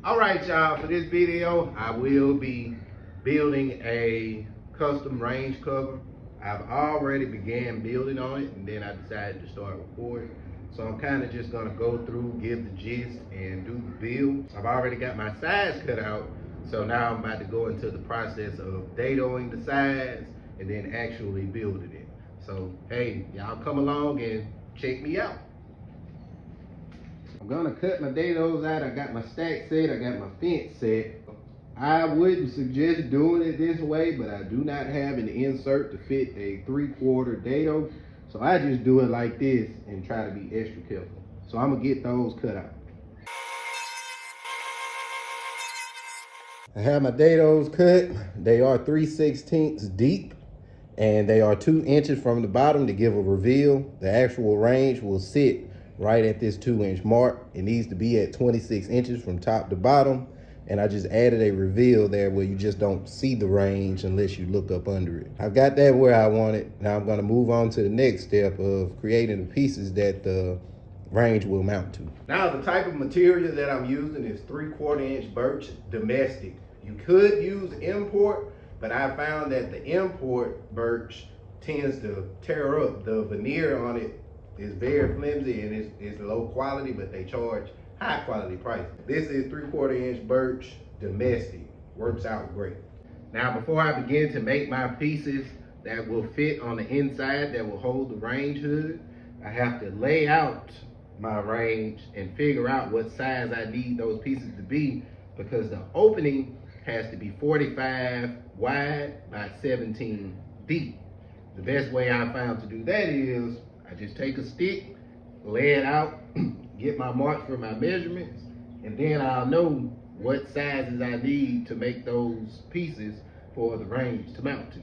All right, y'all, for this video, I will be building a custom range cover. I've already began building on it, and then I decided to start recording. So I'm kind of just gonna go through, give the gist, and do the build. I've already got my sides cut out, so now I'm about to go into the process of dadoing the sides and then actually building it. So, hey, y'all come along and check me out. I'm gonna cut my dados out. I got my stack set, I got my fence set. I wouldn't suggest doing it this way, but I do not have an insert to fit a 3/4 dado. So I just do it like this and try to be extra careful. So I'm gonna get those cut out. I have my dados cut. They are 3/16 deep and they are 2 inches from the bottom to give a reveal. The actual range will sit right at this 2-inch mark. It needs to be at 26 inches from top to bottom. And I just added a reveal there where you just don't see the range unless you look up under it. I've got that where I want it. Now I'm gonna move on to the next step of creating the pieces that the range will mount to. Now the type of material that I'm using is 3/4 inch birch domestic. You could use import, but I found that the import birch tends to tear up. The veneer on it is very flimsy and it's low quality, but they charge high quality price. This is 3/4 inch birch domestic. Works out great. Now before I begin to make my pieces that will fit on the inside that will hold the range hood, I have to lay out my range and figure out what size I need those pieces to be, because the opening has to be 45 wide by 17 deep. The best way I found to do that is I just take a stick, lay it out, get my marks for my measurements, and then I'll know what sizes I need to make those pieces for the range to mount to.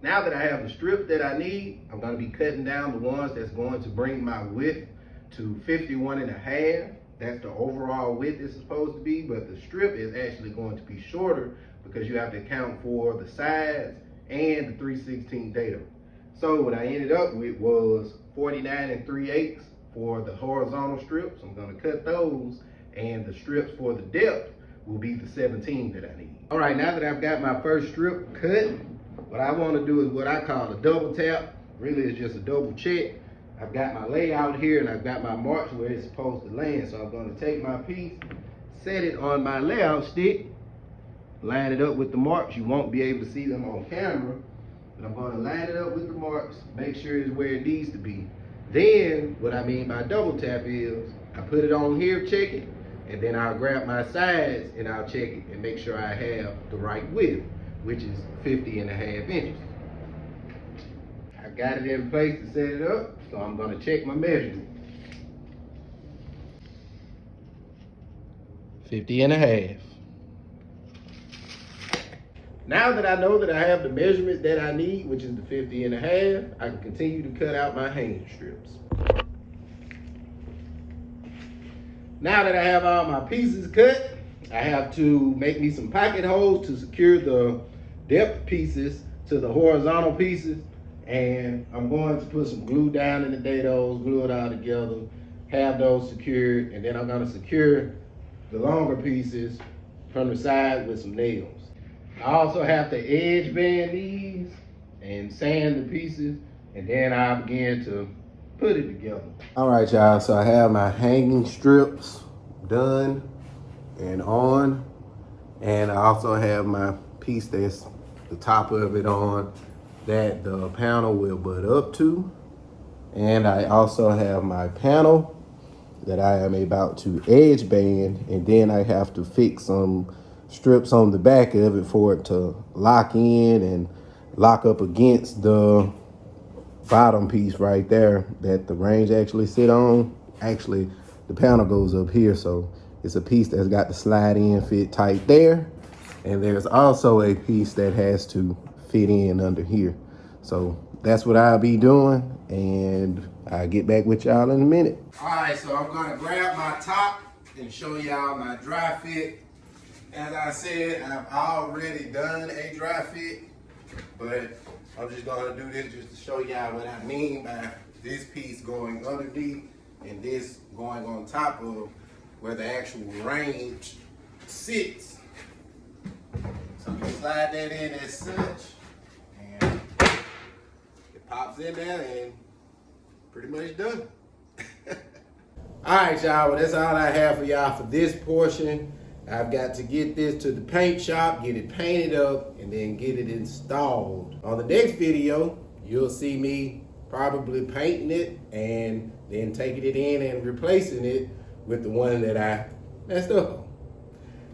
Now that I have the strip that I need, I'm gonna be cutting down the ones that's going to bring my width to 51.5. That's the overall width it's supposed to be, but the strip is actually going to be shorter because you have to account for the sides and the 3/16 dado. So what I ended up with was 49 3/8 for the horizontal strips. I'm gonna cut those, and the strips for the depth will be the 17 that I need. All right, now that I've got my first strip cut, what I wanna do is what I call a double tap. Really, it's just a double check. I've got my layout here and I've got my marks where it's supposed to land. So I'm gonna take my piece, set it on my layout stick, line it up with the marks. You won't be able to see them on camera, but I'm gonna line it up with the marks, make sure it's where it needs to be. Then, what I mean by double tap is, I put it on here, check it, and then I'll grab my sides and I'll check it and make sure I have the right width, which is 50.5 inches. I got it in place to set it up, so I'm gonna check my measurement. 50.5. Now that I know that I have the measurement that I need, which is the 50.5, I can continue to cut out my hanging strips. Now that I have all my pieces cut, I have to make me some pocket holes to secure the depth pieces to the horizontal pieces. And I'm going to put some glue down in the dados, glue it all together, have those secured, and then I'm gonna secure the longer pieces from the side with some nails. I also have to edge band these and sand the pieces, and then I'll begin to put it together. All right, y'all, so I have my hanging strips done and on, and I also have my piece that's the top of it on that the panel will butt up to. And I also have my panel that I am about to edge band, and then I have to fix some strips on the back of it for it to lock in and lock up against the bottom piece right there that the range actually sit on. Actually, the panel goes up here, so it's a piece that's got to slide in, fit tight there. And there's also a piece that has to fit in under here. So that's what I'll be doing, and I'll get back with y'all in a minute. All right, so I'm gonna grab my top and show y'all my dry fit. As I said, I've already done a dry fit, but I'm just gonna do this just to show y'all what I mean by this piece going underneath and this going on top of where the actual range sits. So you slide that in as such, and it pops in there and pretty much done. All right, y'all, well, that's all I have for y'all for this portion. I've got to get this to the paint shop, get it painted up, and then get it installed. On the next video, you'll see me probably painting it and then taking it in and replacing it with the one that I messed up on.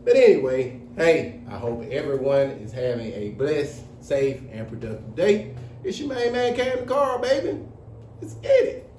But anyway, hey, I hope everyone is having a blessed, safe, and productive day. It's your main man, Cam the Carl, baby. Let's get it.